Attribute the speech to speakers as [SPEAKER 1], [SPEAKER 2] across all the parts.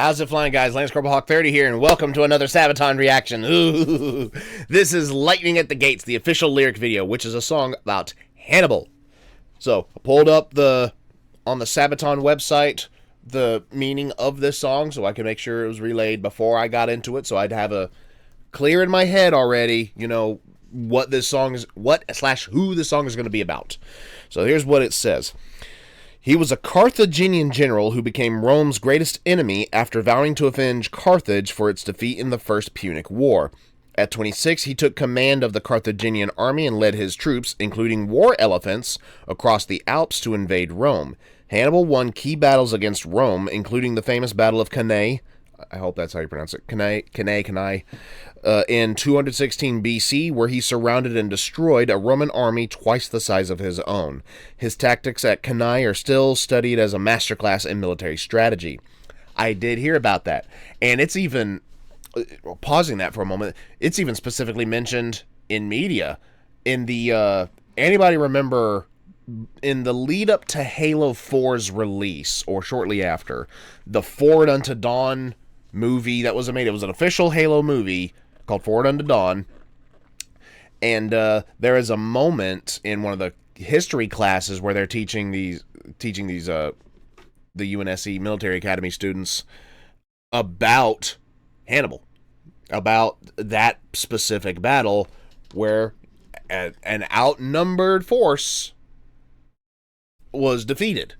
[SPEAKER 1] How's it flying, guys? Lance Corporal Hawk 30 here, and welcome to another Sabaton reaction. Ooh. This is Lightning at the Gates, the official lyric video, which is a song about Hannibal. So, I pulled up on the Sabaton website the meaning of this song so I could make sure it was relayed before I got into it, so I'd have a clear in my head already, you know, what this song is, who this song is going to be about. So here's what it says. He was a Carthaginian general who became Rome's greatest enemy after vowing to avenge Carthage for its defeat in the First Punic War. At 26, he took command of the Carthaginian army and led his troops, including war elephants, across the Alps to invade Rome. Hannibal won key battles against Rome, including the famous Battle of Cannae. I hope that's how you pronounce it. Cannae. In 216 BC, where he surrounded and destroyed a Roman army twice the size of his own. His tactics at Cannae are still studied as a masterclass in military strategy. I did hear about that. And it's even, pausing that for a moment, it's even specifically mentioned in media. In the, anybody remember, in the lead up to Halo 4's release, or shortly after, the Forward Unto Dawn movie that was made, it was an official Halo movie called Forward Unto Dawn, and there is a moment in one of the history classes where they're teaching the UNSC Military Academy students about Hannibal, about that specific battle where an outnumbered force was defeated,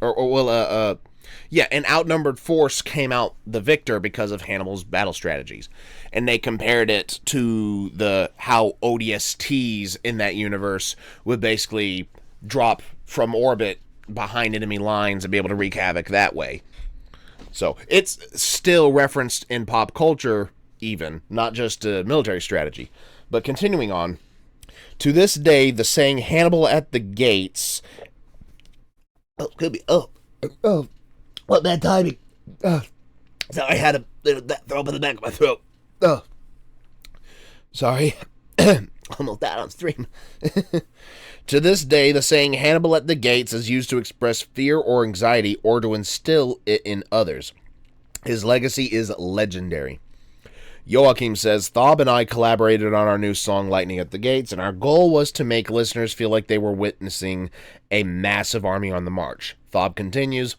[SPEAKER 1] an outnumbered force came out the victor because of Hannibal's battle strategies. And they compared it to how ODSTs in that universe would basically drop from orbit behind enemy lines and be able to wreak havoc that way. So it's still referenced in pop culture even, not just military strategy. But continuing on, to this day, the saying Hannibal at the gates... what bad timing. Sorry, I had a little throw up in the back of my throat. Sorry. Almost died on stream. To this day, the saying Hannibal at the gates is used to express fear or anxiety or to instill it in others. His legacy is legendary. Joachim says, Thob and I collaborated on our new song, Lightning at the Gates, and our goal was to make listeners feel like they were witnessing a massive army on the march. Thob continues,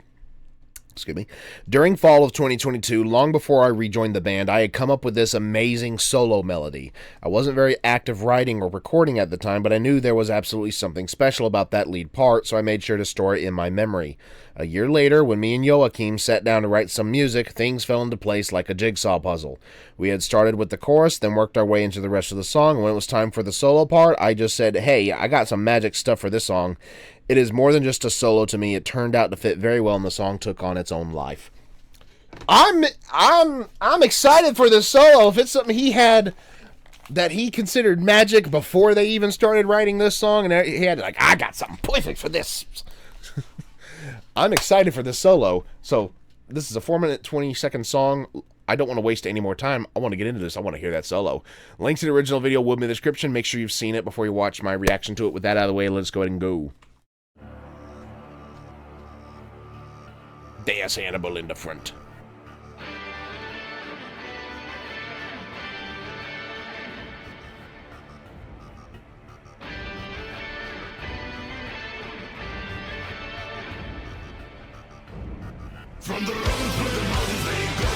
[SPEAKER 1] during fall of 2022, long before I rejoined the band, I had come up with this amazing solo melody. I wasn't very active writing or recording at the time, but I knew there was absolutely something special about that lead part, so I made sure to store it in my memory. A year later, when me and Joachim sat down to write some music, things fell into place like a jigsaw puzzle. We had started with the chorus, then worked our way into the rest of the song. When it was time for the solo part, I just said, hey, I got some magic stuff for this song. It is more than just a solo to me. It turned out to fit very well, and the song took on its own life. I'm excited for this solo. If it's something he had that he considered magic before they even started writing this song, and he had I got something perfect for this. I'm excited for this solo. So this is a 4-minute 20-second song. I don't want to waste any more time. I want to get into this. I want to hear that solo. Link to the original video will be in the description. Make sure you've seen it before you watch my reaction to it. With that out of the way, let's go ahead and go. There's Hannibal in the front.
[SPEAKER 2] From the road through the mountains they go.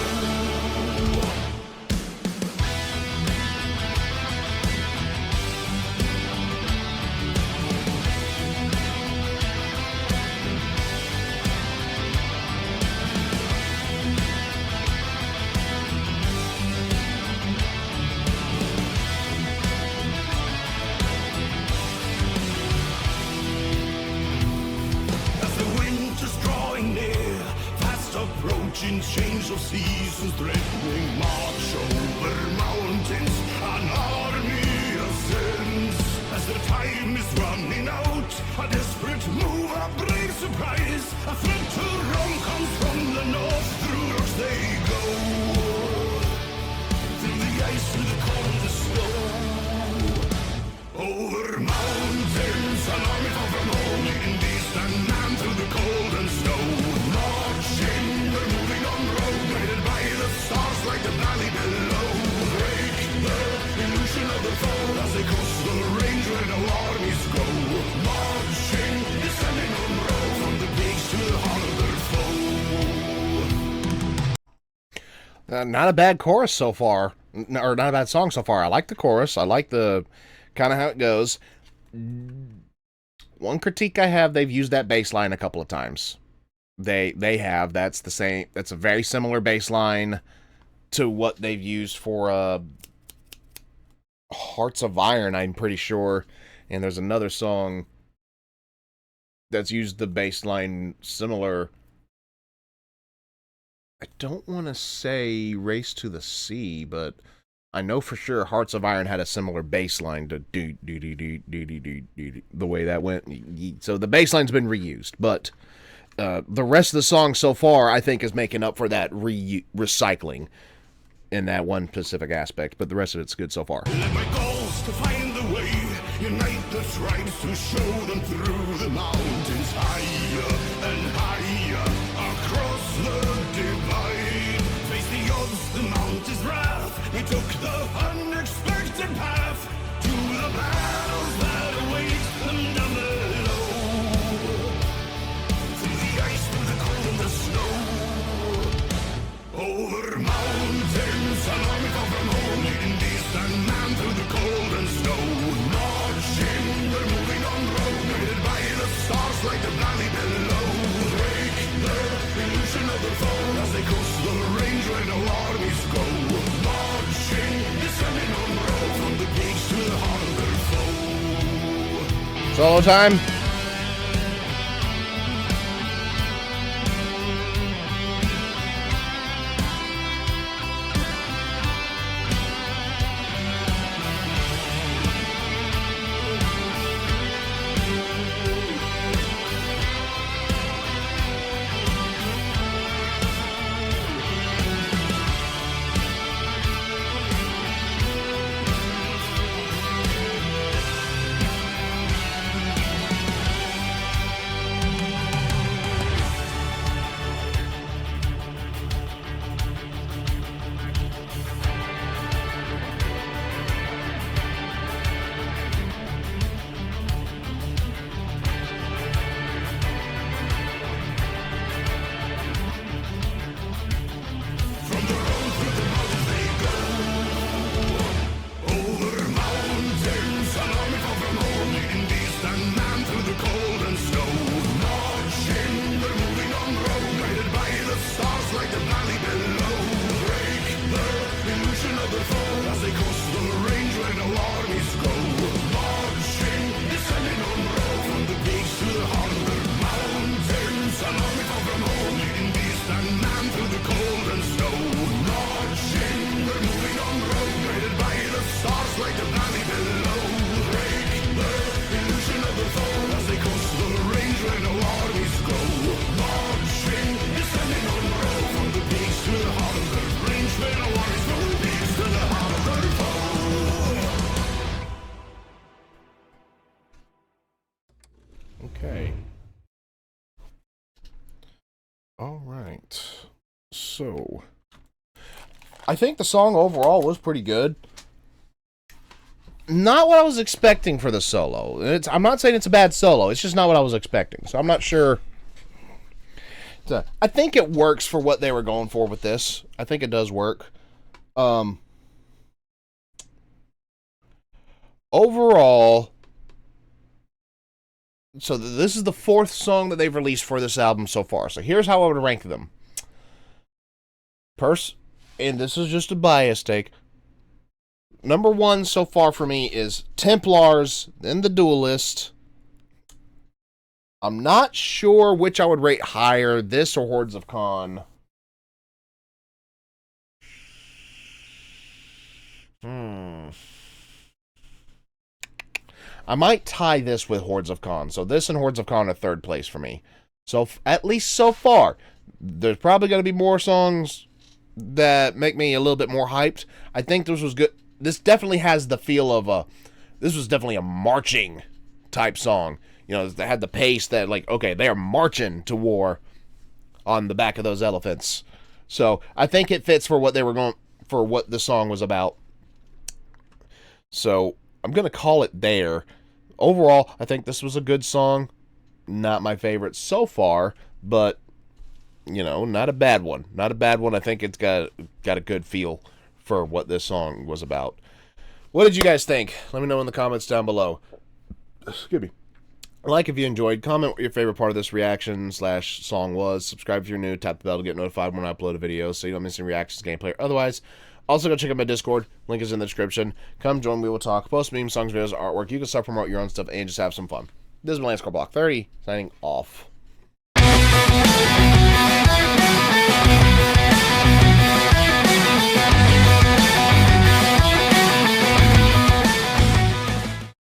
[SPEAKER 2] As the winter's drawing near, fast approaching change of seasons, threatening march over mountains, an army ascends. As the time is running out, a desperate move, a brave surprise, a threat to Rome comes from the north. Through rocks they go, through the ice, through the cold, the snow. Over mountains, an army far from home, in beast and man through the cold and snow. Marching, they're moving on Rome.
[SPEAKER 1] Not a bad chorus so far, or not a bad song so far. I like the chorus. I like the kind of how it goes. One critique I have, they've used that bass line a couple of times. They have. That's the same. That's a very similar bass line to what they've used for Hearts of Iron, I'm pretty sure. And there's another song that's used the bass line similar. I don't want to say Race to the Sea, but I know for sure Hearts of Iron had a similar bass line to the way that went. So the bass line's been reused, but the rest of the song so far, I think, is making up for that recycling in that one specific aspect, but the rest of it's good so far.
[SPEAKER 2] Let my goals to find the way, unite the tribes to show them through the mountains, higher and higher, across the divide. Face the odds, the mountain's wrath, we took the unexpected path to the battles that await them down below. Through the ice, through the cold and the snow, over mountains, an army far from home, leading beast and man through the cold and snow. Marching, they're moving on road, guided by the stars like the valley below. Break the illusion of the foe as they coast the range where no armies go. Marching, descending on road from the gates to the heart of their foe.
[SPEAKER 1] Solo time. Okay. All right. So, I think the song overall was pretty good. Not what I was expecting for the solo. I'm not saying it's a bad solo. It's just not what I was expecting. So I'm not sure. I think it works for what they were going for with this. I think it does work. Overall, so this is the fourth song that they've released for this album so far. So here's how I would rank them. And this is just a bias take. Number one so far for me is Templars, then The Duelist. I'm not sure which I would rate higher, this or Hordes of Khan. I might tie this with Hordes of Khan. So this and Hordes of Khan are third place for me. So at least so far. There's probably going to be more songs that make me a little bit more hyped. I think this was good. This definitely has the feel of this was definitely a marching type song. You know, they had the pace that, like, okay, they are marching to war on the back of those elephants. So I think it fits for what they were going for, what the song was about. So I'm gonna call it there. Overall, I think this was a good song. Not my favorite so far, but you know, not a bad one. Not a bad one. I think it's got a good feel for what this song was about. What did you guys think? Let me know in the comments down below. Excuse me. Like if you enjoyed, comment what your favorite part of this reaction / song was. Subscribe if you're new, tap the bell to get notified when I upload a video so you don't miss any reactions, gameplay, or otherwise. Also, go check out my Discord. Link is in the description. Come join, we will talk. Post memes, songs, videos, artwork. You can start promote your own stuff and just have some fun. This is my Block 30, signing off.